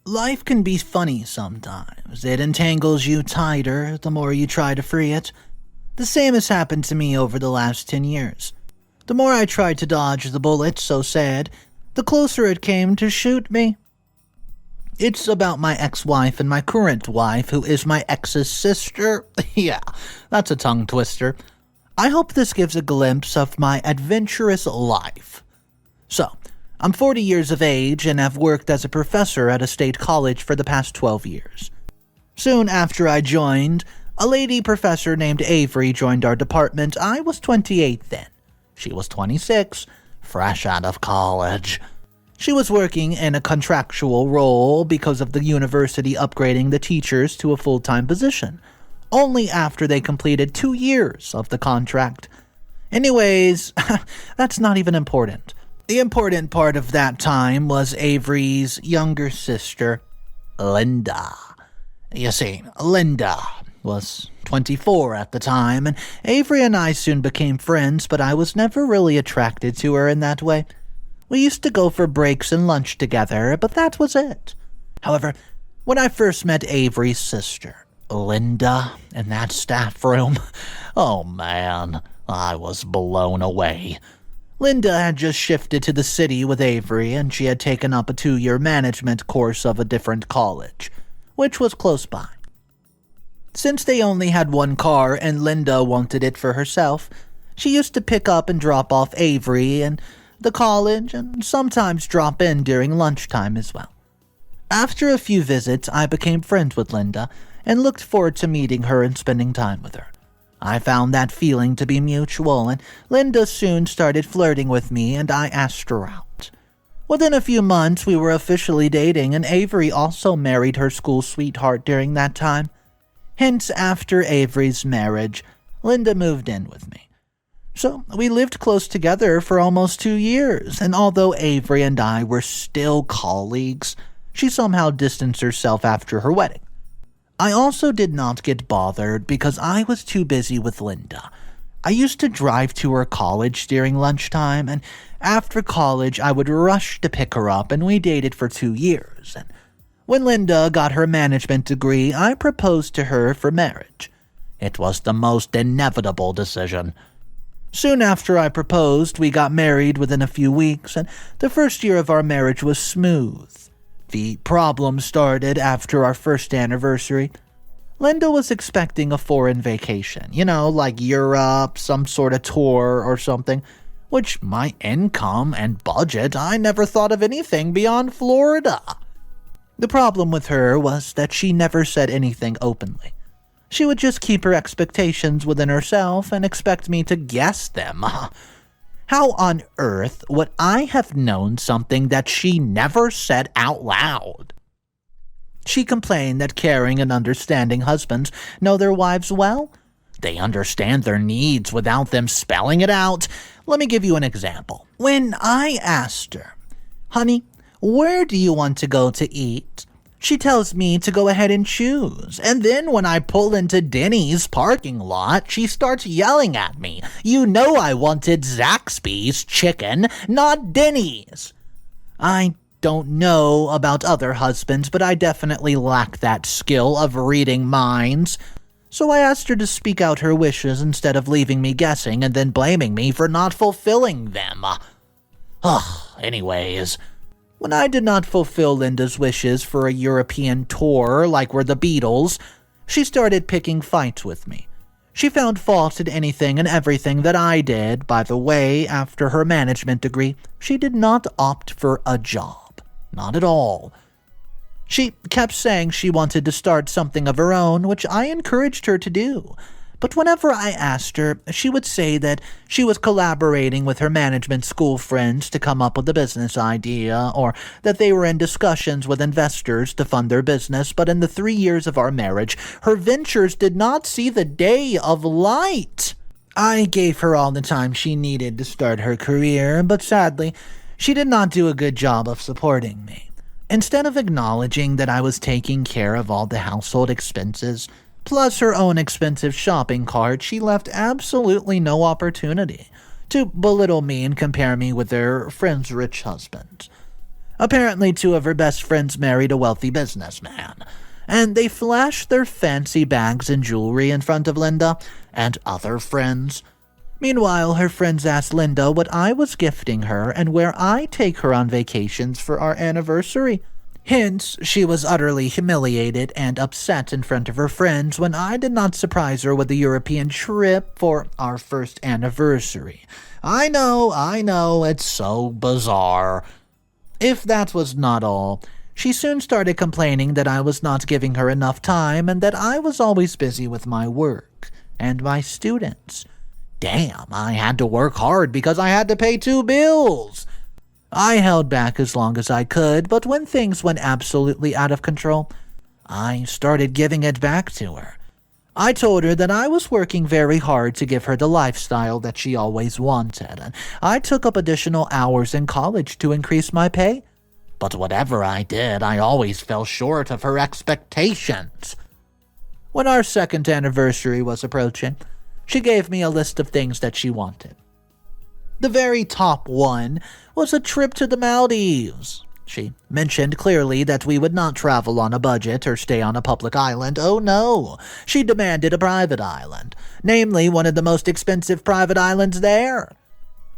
Life can be funny sometimes. It entangles you tighter the more you try to free it. The same has happened to me over the last 10 years. The more I tried to dodge the bullet, so sad, the closer it came to shoot me. It's about my ex-wife and my current wife, who is my ex's sister. Yeah, that's a tongue twister. I hope this gives a glimpse of my adventurous life. So, I'm 40 years of age and have worked as a professor at a state college for the past 12 years. Soon after I joined, a lady professor named Avery joined our department. I was 28 then. She was 26, fresh out of college. She was working in a contractual role because of the university upgrading the teachers to a full-time position, only after they completed 2 years of the contract. Anyways, that's not even important. The important part of that time was Avery's younger sister, Linda. You see, Linda was 24 at the time, and Avery and I soon became friends, but I was never really attracted to her in that way. We used to go for breaks and lunch together, but that was it. However, when I first met Avery's sister, Linda, in that staff room, oh man, I was blown away. Linda had just shifted to the city with Avery, and she had taken up a 2-year management course of a different college, which was close by. Since they only had one car and Linda wanted it for herself, she used to pick up and drop off Avery and the college and sometimes drop in during lunchtime as well. After a few visits, I became friends with Linda and looked forward to meeting her and spending time with her. I found that feeling to be mutual, and Linda soon started flirting with me, and I asked her out. Within a few months, we were officially dating, and Avery also married her school sweetheart during that time. Hence, after Avery's marriage, Linda moved in with me. So, we lived close together for almost 2 years, and although Avery and I were still colleagues, she somehow distanced herself after her wedding. I also did not get bothered because I was too busy with Linda. I used to drive to her college during lunchtime, and after college I would rush to pick her up, and we dated for 2 years. And when Linda got her management degree, I proposed to her for marriage. It was the most inevitable decision. Soon after I proposed, we got married within a few weeks, and the first year of our marriage was smooth. The problem started after our first anniversary. Linda was expecting a foreign vacation, like Europe, some sort of tour or something, which my income and budget, I never thought of anything beyond Florida. The problem with her was that she never said anything openly. She would just keep her expectations within herself and expect me to guess them. How on earth would I have known something that she never said out loud? She complained that caring and understanding husbands know their wives well. They understand their needs without them spelling it out. Let me give you an example. When I asked her, "Honey, where do you want to go to eat?" she tells me to go ahead and choose. And then when I pull into Denny's parking lot, she starts yelling at me. "You know I wanted Zaxby's chicken, not Denny's." I don't know about other husbands, but I definitely lack that skill of reading minds. So I asked her to speak out her wishes instead of leaving me guessing and then blaming me for not fulfilling them. Anyways, when I did not fulfill Linda's wishes for a European tour like we're the Beatles, she started picking fights with me. She found fault in anything and everything that I did. By the way, after her management degree, she did not opt for a job. Not at all. She kept saying she wanted to start something of her own, which I encouraged her to do. But whenever I asked her, she would say that she was collaborating with her management school friends to come up with a business idea, or that they were in discussions with investors to fund their business, but in the 3 years of our marriage, her ventures did not see the day of light. I gave her all the time she needed to start her career, but sadly, she did not do a good job of supporting me. Instead of acknowledging that I was taking care of all the household expenses, plus her own expensive shopping cart, she left absolutely no opportunity to belittle me and compare me with their friend's rich husband. Apparently, two of her best friends married a wealthy businessman, and they flashed their fancy bags and jewelry in front of Linda and other friends. Meanwhile, her friends asked Linda what I was gifting her and where I take her on vacations for our anniversary. Hence, she was utterly humiliated and upset in front of her friends when I did not surprise her with a European trip for our first anniversary. I know, it's so bizarre. If that was not all, she soon started complaining that I was not giving her enough time and that I was always busy with my work and my students. Damn, I had to work hard because I had to pay 2 bills. I held back as long as I could, but when things went absolutely out of control, I started giving it back to her. I told her that I was working very hard to give her the lifestyle that she always wanted, and I took up additional hours in college to increase my pay. But whatever I did, I always fell short of her expectations. When our second anniversary was approaching, she gave me a list of things that she wanted. The very top one was a trip to the Maldives. She mentioned clearly that we would not travel on a budget or stay on a public island. Oh no, she demanded a private island, namely one of the most expensive private islands there.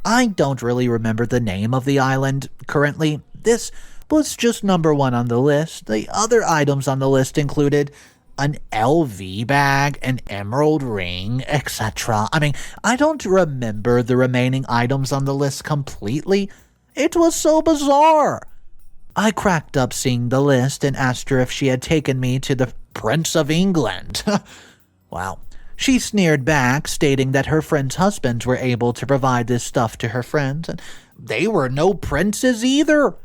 I don't really remember the name of the island currently. This was just number 1 on the list. The other items on the list included an LV bag, an emerald ring, etc. I don't remember the remaining items on the list completely. It was so bizarre. I cracked up seeing the list and asked her if she had taken me to the Prince of England. Wow. She sneered back, stating that her friends' husbands were able to provide this stuff to her friends, and they were no princes either.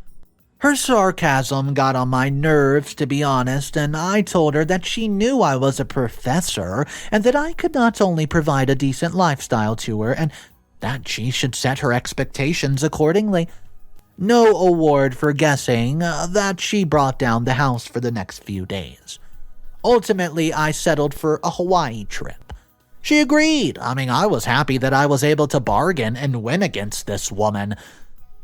Her sarcasm got on my nerves, to be honest, and I told her that she knew I was a professor and that I could not only provide a decent lifestyle to her and that she should set her expectations accordingly. No award for guessing that she brought down the house for the next few days. Ultimately, I settled for a Hawaii trip. She agreed. I was happy that I was able to bargain and win against this woman.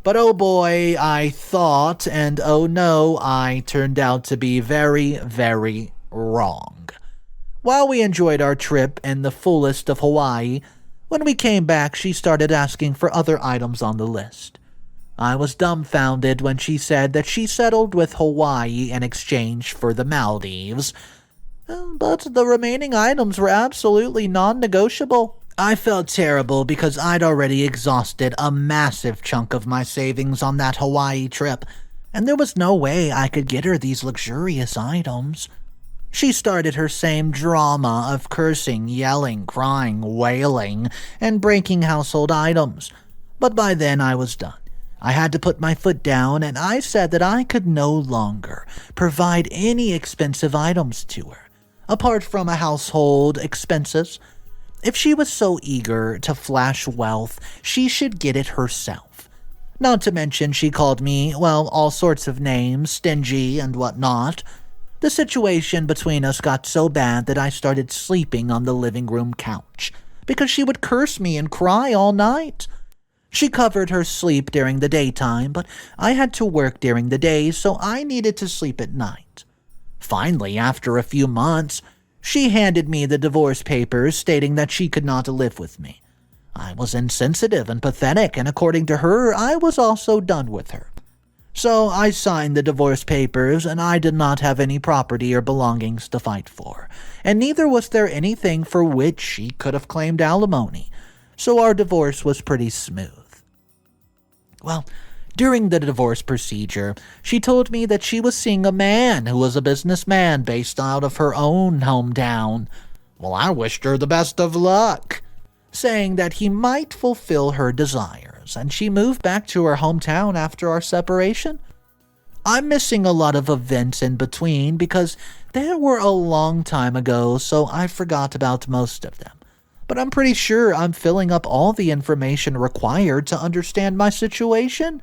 But oh boy, I thought, and oh no, I turned out to be very, very wrong. While we enjoyed our trip in the fullest of Hawaii, when we came back, she started asking for other items on the list. I was dumbfounded when she said that she settled with Hawaii in exchange for the Maldives, but the remaining items were absolutely non-negotiable. I felt terrible because I'd already exhausted a massive chunk of my savings on that Hawaii trip, and there was no way I could get her these luxurious items. She started her same drama of cursing, yelling, crying, wailing, and breaking household items, but by then I was done. I had to put my foot down, and I said that I could no longer provide any expensive items to her, apart from a household expenses. If she was so eager to flash wealth, she should get it herself. Not to mention she called me, all sorts of names, stingy and whatnot. The situation between us got so bad that I started sleeping on the living room couch, because she would curse me and cry all night. She covered her sleep during the daytime, but I had to work during the day, so I needed to sleep at night. Finally, after a few months, she handed me the divorce papers stating that she could not live with me. I was insensitive and pathetic, and according to her, I was also done with her. So I signed the divorce papers, and I did not have any property or belongings to fight for, and neither was there anything for which she could have claimed alimony, so our divorce was pretty smooth. During the divorce procedure, she told me that she was seeing a man who was a businessman based out of her own hometown. I wished her the best of luck, saying that he might fulfill her desires, and she moved back to her hometown after our separation. I'm missing a lot of events in between because they were a long time ago, so I forgot about most of them. But I'm pretty sure I'm filling up all the information required to understand my situation.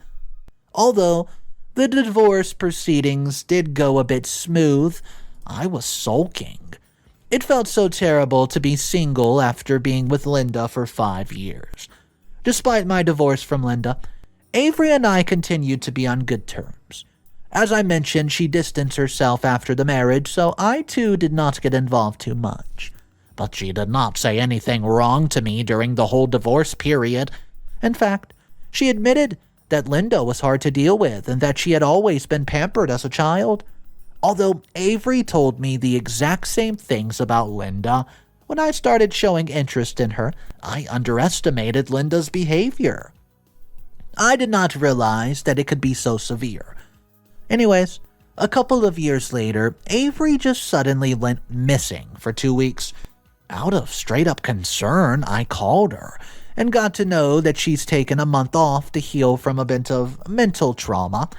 Although the divorce proceedings did go a bit smooth, I was sulking. It felt so terrible to be single after being with Linda for 5 years. Despite my divorce from Linda, Avery and I continued to be on good terms. As I mentioned, she distanced herself after the marriage, so I too did not get involved too much. But she did not say anything wrong to me during the whole divorce period. In fact, she admitted that Linda was hard to deal with and that she had always been pampered as a child. Although Avery told me the exact same things about Linda, when I started showing interest in her, I underestimated Linda's behavior. I did not realize that it could be so severe. Anyways, a couple of years later, Avery just suddenly went missing for 2 weeks. Out of straight-up concern, I called her and got to know that she's taken a month off to heal from a bit of mental trauma.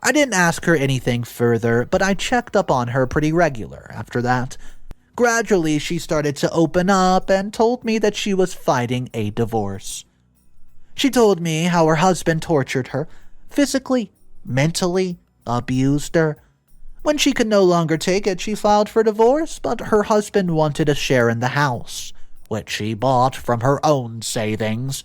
I didn't ask her anything further, but I checked up on her pretty regular after that. Gradually, she started to open up and told me that she was fighting a divorce. She told me how her husband tortured her, physically, mentally, abused her. When she could no longer take it, she filed for divorce, but her husband wanted a share in the house, which she bought from her own savings.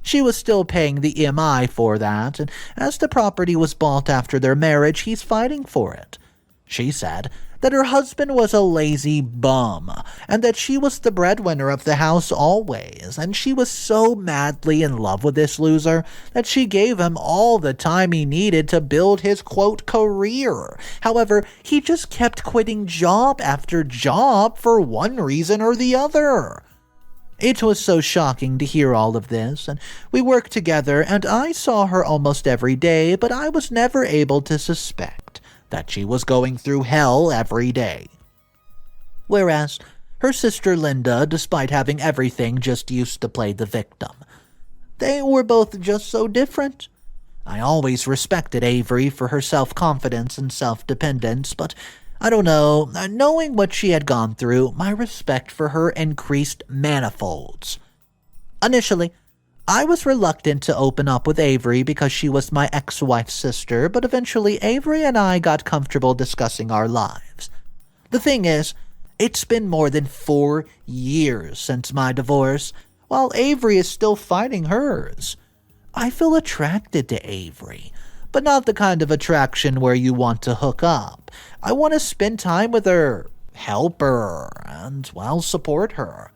She was still paying the EMI for that, and as the property was bought after their marriage, he's fighting for it. She said that her husband was a lazy bum, and that she was the breadwinner of the house always, and she was so madly in love with this loser that she gave him all the time he needed to build his, quote, career. However, he just kept quitting job after job for one reason or the other. It was so shocking to hear all of this, and we worked together, and I saw her almost every day, but I was never able to suspect that she was going through hell every day. Whereas her sister Linda, despite having everything, just used to play the victim. They were both just so different. I always respected Avery for her self-confidence and self-dependence, but I don't know, knowing what she had gone through, my respect for her increased manifolds. Initially, I was reluctant to open up with Avery because she was my ex-wife's sister, but eventually Avery and I got comfortable discussing our lives. The thing is, it's been more than 4 years since my divorce, while Avery is still fighting hers. I feel attracted to Avery, but not the kind of attraction where you want to hook up. I want to spend time with her, help her, and, well, support her.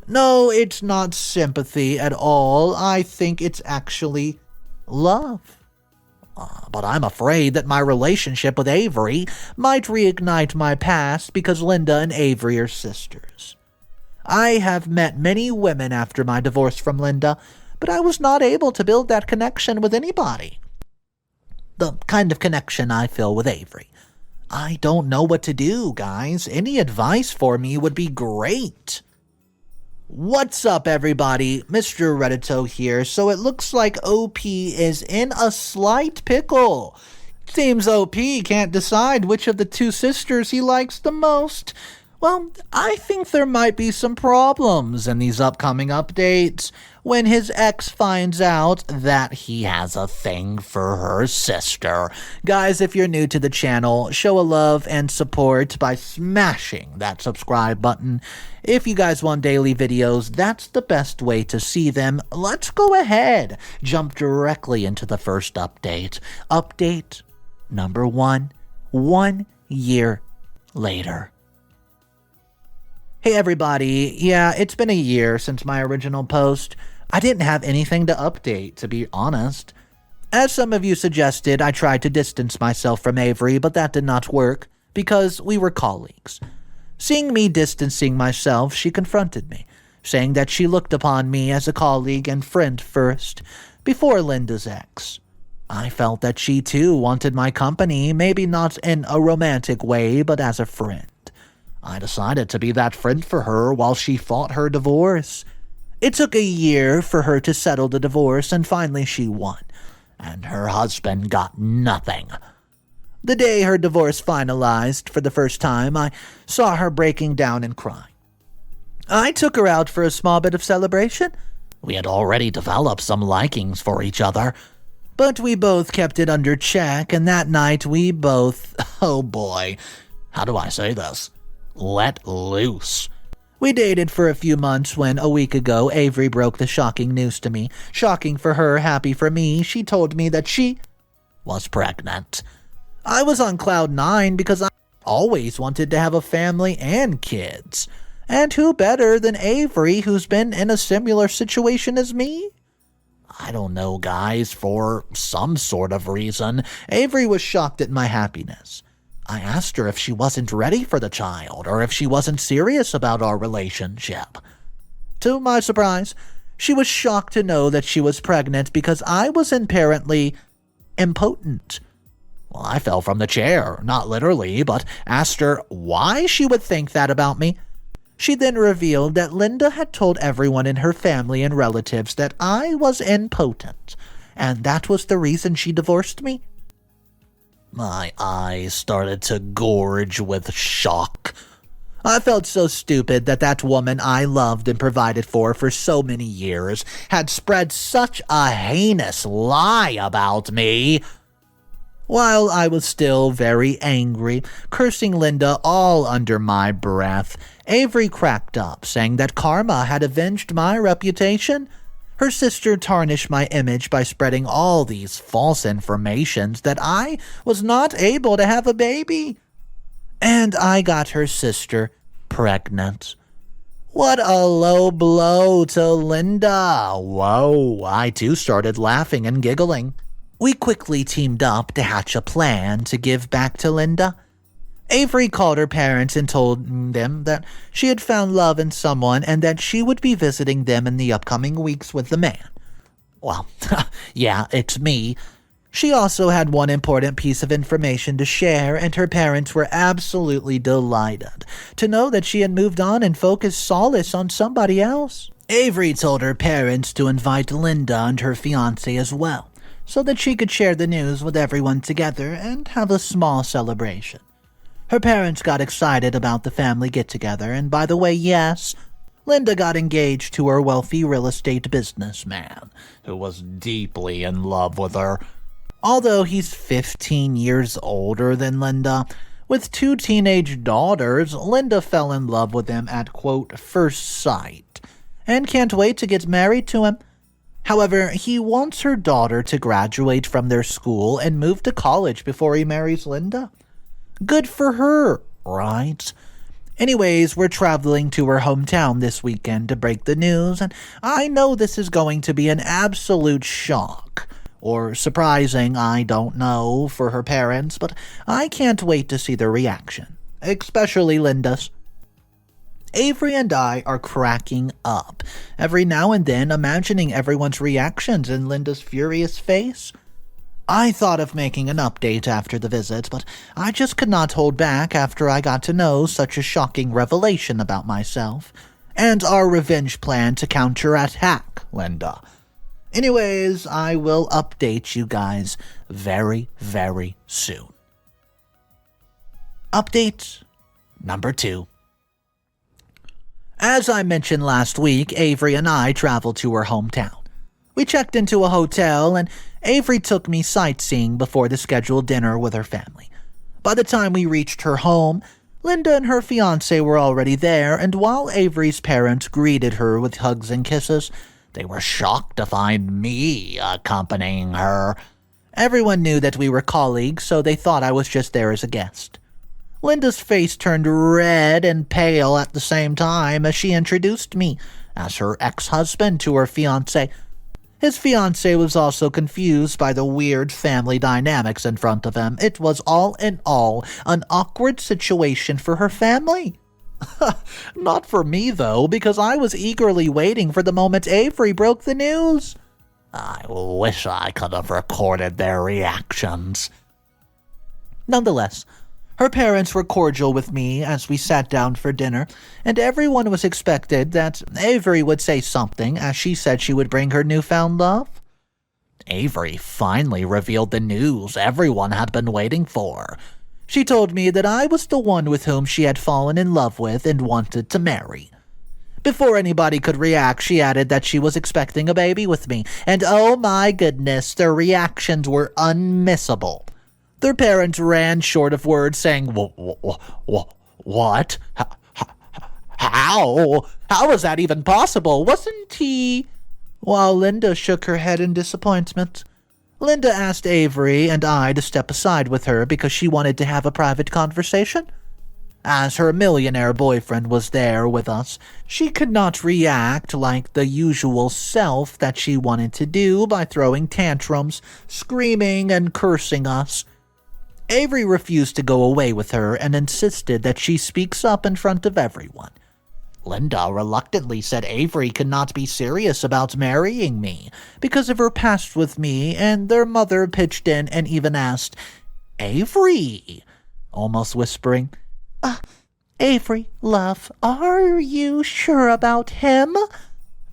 No, it's not sympathy at all. I think it's actually love. But I'm afraid that my relationship with Avery might reignite my past because Linda and Avery are sisters. I have met many women after my divorce from Linda, but I was not able to build that connection with anybody. The kind of connection I feel with Avery. I don't know what to do, guys. Any advice for me would be great. What's up, everybody? Mr. Reddito here. So it looks like OP is in a slight pickle. Seems OP can't decide which of the two sisters he likes the most. Well, I think there might be some problems in these upcoming updates when his ex finds out that he has a thing for her sister. Guys, if you're new to the channel, show a love and support by smashing that subscribe button. If you guys want daily videos, that's the best way to see them. Let's go ahead, jump directly into the first update. Update number 1, 1 year later. Hey everybody, yeah, it's been a year since my original post. I didn't have anything to update, to be honest. As some of you suggested, I tried to distance myself from Avery, but that did not work because we were colleagues. Seeing me distancing myself, she confronted me, saying that she looked upon me as a colleague and friend first, before Linda's ex. I felt that she too wanted my company, maybe not in a romantic way, but as a friend. I decided to be that friend for her while she fought her divorce. It took a year for her to settle the divorce, and finally she won, and her husband got nothing. The day her divorce finalized for the first time, I saw her breaking down and crying. I took her out for a small bit of celebration. We had already developed some likings for each other, but we both kept it under check, and that night we both, oh boy, how do I say this? Let loose. We dated for a few months when, a week ago, Avery broke the shocking news to me. Shocking for her, happy for me. She told me that she was pregnant. I was on cloud nine because I always wanted to have a family and kids. And who better than Avery, who's been in a similar situation as me? I don't know, guys. For some sort of reason, Avery was shocked at my happiness. I asked her if she wasn't ready for the child or if she wasn't serious about our relationship. To my surprise, she was shocked to know that she was pregnant because I was apparently impotent. Well, I fell from the chair, not literally, but asked her why she would think that about me. She then revealed that Linda had told everyone in her family and relatives that I was impotent, and that was the reason she divorced me. My eyes started to gorge with shock. I felt so stupid that woman I loved and provided for so many years had spread such a heinous lie about me. While I was still very angry, cursing Linda all under my breath, Avery cracked up, saying that karma had avenged my reputation. Her sister tarnished my image by spreading all these false informations that I was not able to have a baby. And I got her sister pregnant. What a low blow to Linda. Whoa, I too started laughing and giggling. We quickly teamed up to hatch a plan to give back to Linda. Avery called her parents and told them that she had found love in someone and that she would be visiting them in the upcoming weeks with the man. Well, yeah, it's me. She also had one important piece of information to share, and her parents were absolutely delighted to know that she had moved on and focused solace on somebody else. Avery told her parents to invite Linda and her fiancé as well, so that she could share the news with everyone together and have a small celebration. Her parents got excited about the family get-together, and by the way, yes, Linda got engaged to her wealthy real estate businessman, who was deeply in love with her. Although he's 15 years older than Linda, with 2 teenage daughters, Linda fell in love with him at, quote, first sight, and can't wait to get married to him. However, he wants her daughter to graduate from their school and move to college before he marries Linda. Good for her, right? Anyways, we're traveling to her hometown this weekend to break the news, and I know this is going to be an absolute shock. Or surprising, I don't know, for her parents, but I can't wait to see their reaction, especially Linda's. Avery and I are cracking up, every now and then imagining everyone's reactions in Linda's furious face. I thought of making an update after the visit, but I just could not hold back after I got to know such a shocking revelation about myself, and our revenge plan to counterattack Linda. Anyways, I will update you guys very, very soon. Update number 2. As I mentioned last week, Avery and I traveled to her hometown. We checked into a hotel, and Avery took me sightseeing before the scheduled dinner with her family. By the time we reached her home, Linda and her fiancé were already there, and while Avery's parents greeted her with hugs and kisses, they were shocked to find me accompanying her. Everyone knew that we were colleagues, so they thought I was just there as a guest. Linda's face turned red and pale at the same time as she introduced me as her ex-husband to her fiancé. His fiancé was also confused by the weird family dynamics in front of him. It was all in all an awkward situation for her family. Not for me, though, because I was eagerly waiting for the moment Avery broke the news. I wish I could have recorded their reactions. Nonetheless, her parents were cordial with me as we sat down for dinner, and everyone was expected that Avery would say something, as she said she would bring her newfound love. Avery finally revealed the news everyone had been waiting for. She told me that I was the one with whom she had fallen in love with and wanted to marry. Before anybody could react, she added that she was expecting a baby with me, and oh my goodness, their reactions were unmissable. Their parents ran short of words, saying, What? How? How is that even possible? Wasn't he? While Linda shook her head in disappointment, Linda asked Avery and I to step aside with her because she wanted to have a private conversation. As her millionaire boyfriend was there with us, she could not react like the usual self that she wanted to do by throwing tantrums, screaming, and cursing us. Avery refused to go away with her and insisted that she speaks up in front of everyone. Linda reluctantly said Avery could not be serious about marrying me because of her past with me, and their mother pitched in and even asked, "Avery," almost whispering, "Avery, love, are you sure about him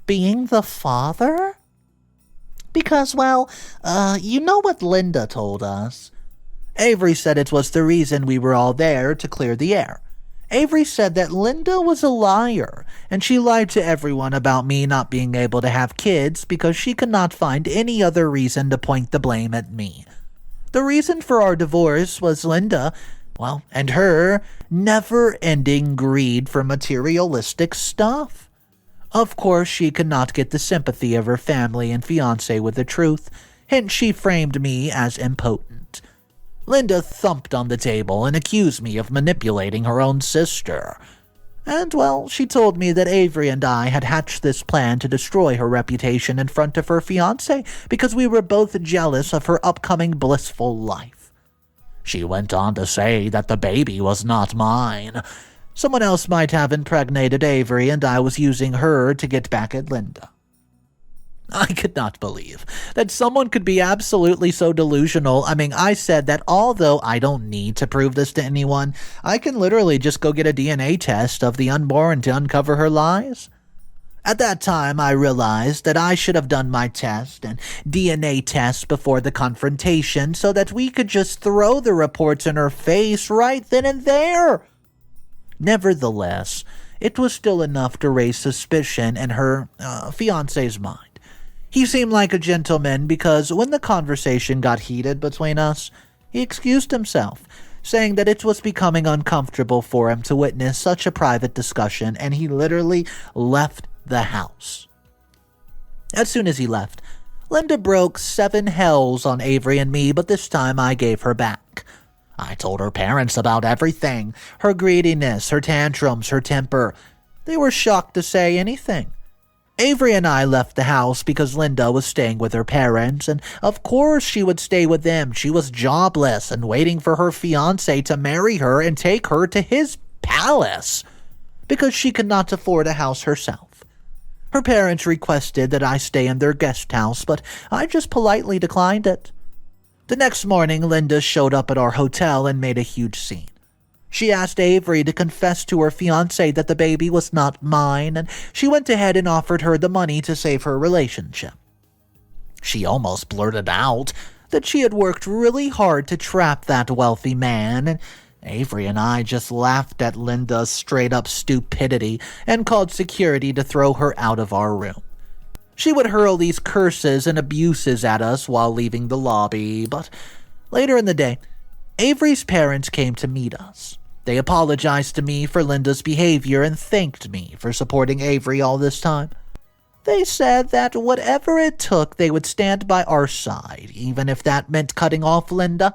being the father?" Because, well, you know what Linda told us. Avery said it was the reason we were all there to clear the air. Avery said that Linda was a liar, and she lied to everyone about me not being able to have kids because she could not find any other reason to point the blame at me. The reason for our divorce was Linda, well, and her never-ending greed for materialistic stuff. Of course, she could not get the sympathy of her family and fiancé with the truth, hence she framed me as impotent. Linda thumped on the table and accused me of manipulating her own sister. And, well, she told me that Avery and I had hatched this plan to destroy her reputation in front of her fiancé because we were both jealous of her upcoming blissful life. She went on to say that the baby was not mine. Someone else might have impregnated Avery, and I was using her to get back at Linda. I could not believe that someone could be absolutely so delusional. I said that although I don't need to prove this to anyone, I can literally just go get a DNA test of the unborn to uncover her lies. At that time, I realized that I should have done my test and DNA test before the confrontation so that we could just throw the reports in her face right then and there. Nevertheless, it was still enough to raise suspicion in her fiancé's mind. He seemed like a gentleman because when the conversation got heated between us, he excused himself, saying that it was becoming uncomfortable for him to witness such a private discussion, and he literally left the house. As soon as he left, Linda broke 7 hells on Avery and me, but this time I gave her back. I told her parents about everything, her greediness, her tantrums, her temper. They were shocked to say anything. Avery and I left the house because Linda was staying with her parents, and of course she would stay with them. She was jobless and waiting for her fiancé to marry her and take her to his palace because she could not afford a house herself. Her parents requested that I stay in their guest house, but I just politely declined it. The next morning, Linda showed up at our hotel and made a huge scene. She asked Avery to confess to her fiancé that the baby was not mine, and she went ahead and offered her the money to save her relationship. She almost blurted out that she had worked really hard to trap that wealthy man, and Avery and I just laughed at Linda's straight-up stupidity and called security to throw her out of our room. She would hurl these curses and abuses at us while leaving the lobby, but later in the day, Avery's parents came to meet us. They apologized to me for Linda's behavior and thanked me for supporting Avery all this time. They said that whatever it took, they would stand by our side, even if that meant cutting off Linda.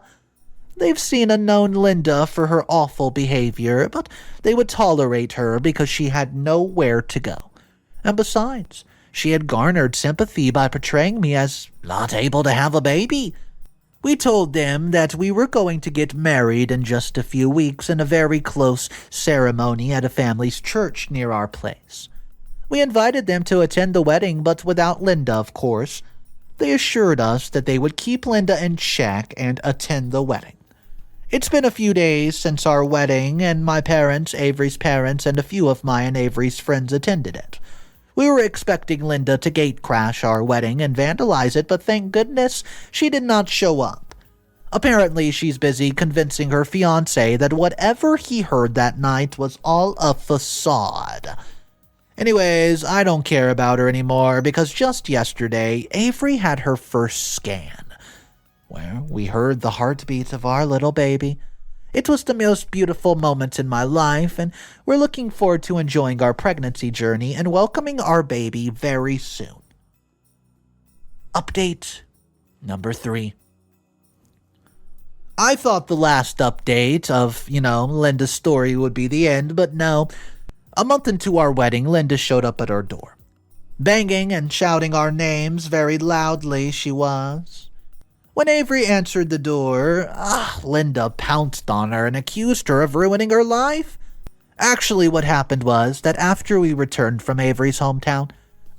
They've seen and known Linda for her awful behavior, but they would tolerate her because she had nowhere to go. And besides, she had garnered sympathy by portraying me as not able to have a baby. We told them that we were going to get married in just a few weeks in a very close ceremony at a family's church near our place. We invited them to attend the wedding, but without Linda, of course. They assured us that they would keep Linda in check and attend the wedding. It's been a few days since our wedding, and my parents, Avery's parents, and a few of my and Avery's friends attended it. We were expecting Linda to gatecrash our wedding and vandalize it, but thank goodness she did not show up. Apparently, she's busy convincing her fiancé that whatever he heard that night was all a facade. Anyways, I don't care about her anymore because just yesterday, Avery had her first scan, where we heard the heartbeat of our little baby. It was the most beautiful moment in my life, and we're looking forward to enjoying our pregnancy journey and welcoming our baby very soon. Update number 3. I thought the last update of, Linda's story would be the end, but no. A month into our wedding, Linda showed up at our door. Banging and shouting our names very loudly, she was. When Avery answered the door, Linda pounced on her and accused her of ruining her life. Actually, what happened was that after we returned from Avery's hometown,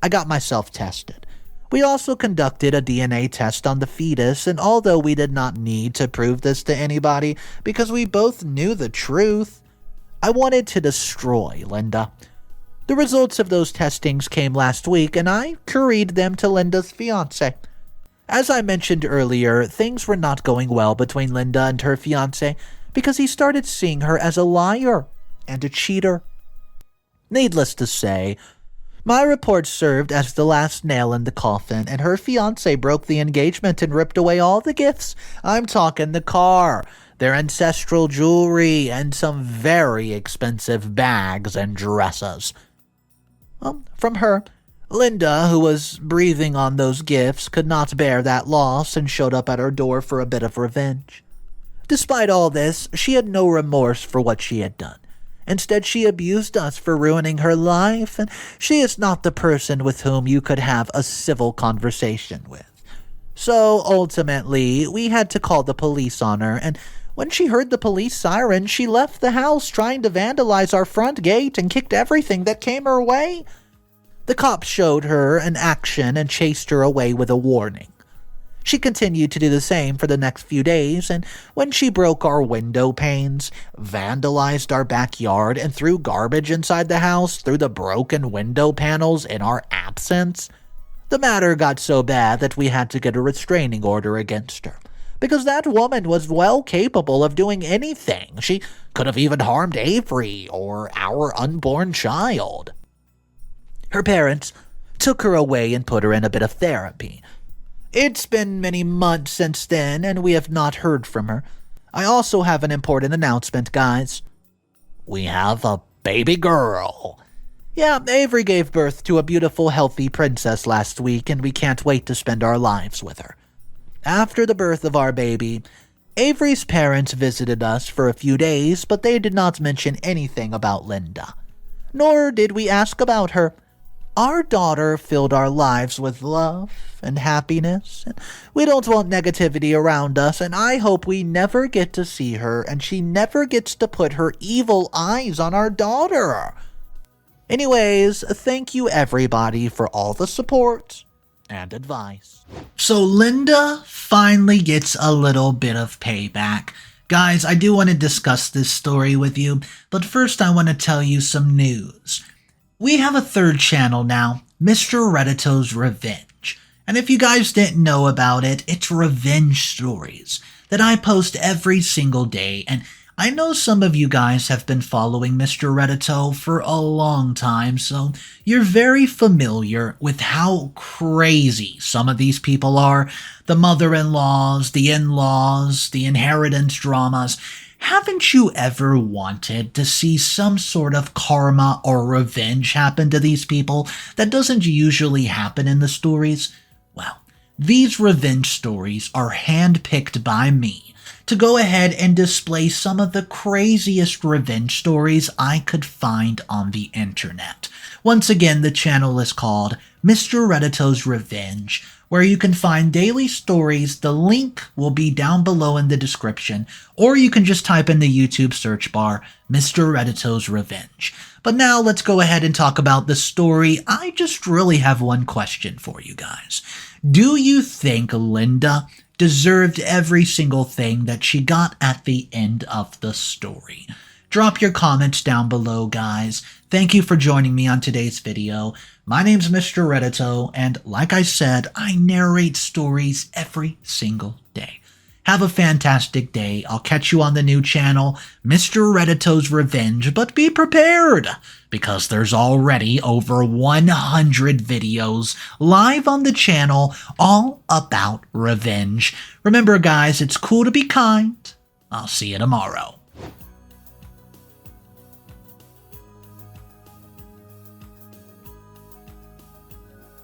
I got myself tested. We also conducted a DNA test on the fetus, and although we did not need to prove this to anybody because we both knew the truth, I wanted to destroy Linda. The results of those testings came last week, and I couried them to Linda's fiancé. As I mentioned earlier, things were not going well between Linda and her fiancé because he started seeing her as a liar and a cheater. Needless to say, my report served as the last nail in the coffin, and her fiancé broke the engagement and ripped away all the gifts. I'm talking the car, their ancestral jewelry, and some very expensive bags and dresses. From her, Linda, who was breathing on those gifts, could not bear that loss and showed up at our door for a bit of revenge. Despite all this, she had no remorse for what she had done. Instead, she abused us for ruining her life, and she is not the person with whom you could have a civil conversation with. So, ultimately, we had to call the police on her, and when she heard the police siren, she left the house trying to vandalize our front gate and kicked everything that came her way. The cops showed her an action and chased her away with a warning. She continued to do the same for the next few days, and when she broke our window panes, vandalized our backyard, and threw garbage inside the house through the broken window panels in our absence, the matter got so bad that we had to get a restraining order against her. Because that woman was well capable of doing anything. She could have even harmed Avery or our unborn child. Her parents took her away and put her in a bit of therapy. It's been many months since then, and we have not heard from her. I also have an important announcement, guys. We have a baby girl. Yeah, Avery gave birth to a beautiful, healthy princess last week, and we can't wait to spend our lives with her. After the birth of our baby, Avery's parents visited us for a few days, but they did not mention anything about Linda. Nor did we ask about her. Our daughter filled our lives with love and happiness, and we don't want negativity around us, and I hope we never get to see her and she never gets to put her evil eyes on our daughter. Anyways, thank you everybody for all the support and advice. So Linda finally gets a little bit of payback. Guys, I do want to discuss this story with you, but first I want to tell you some news. We have a third channel now, Mr. Reddito's Revenge. And if you guys didn't know about it, it's revenge stories that I post every single day. And I know some of you guys have been following Mr. Reddito for a long time, so you're very familiar with how crazy some of these people are. The mother-in-laws, the in-laws, the inheritance dramas. Haven't you ever wanted to see some sort of karma or revenge happen to these people that doesn't usually happen in the stories? Well, these revenge stories are handpicked by me to go ahead and display some of the craziest revenge stories I could find on the internet. Once again, the channel is called Mr. Reddito's Revenge, where you can find daily stories. The link will be down below in the description, or you can just type in the YouTube search bar, Mr. Reddito's Revenge. But now let's go ahead and talk about the story. I just really have one question for you guys. Do you think Linda deserved every single thing that she got at the end of the story? Drop your comments down below, guys. Thank you for joining me on today's video. My name's Mr. Reddito, and like I said, I narrate stories every single day. Have a fantastic day. I'll catch you on the new channel, Mr. Reddito's Revenge, but be prepared, because there's already over 100 videos live on the channel all about revenge. Remember, guys, it's cool to be kind. I'll see you tomorrow.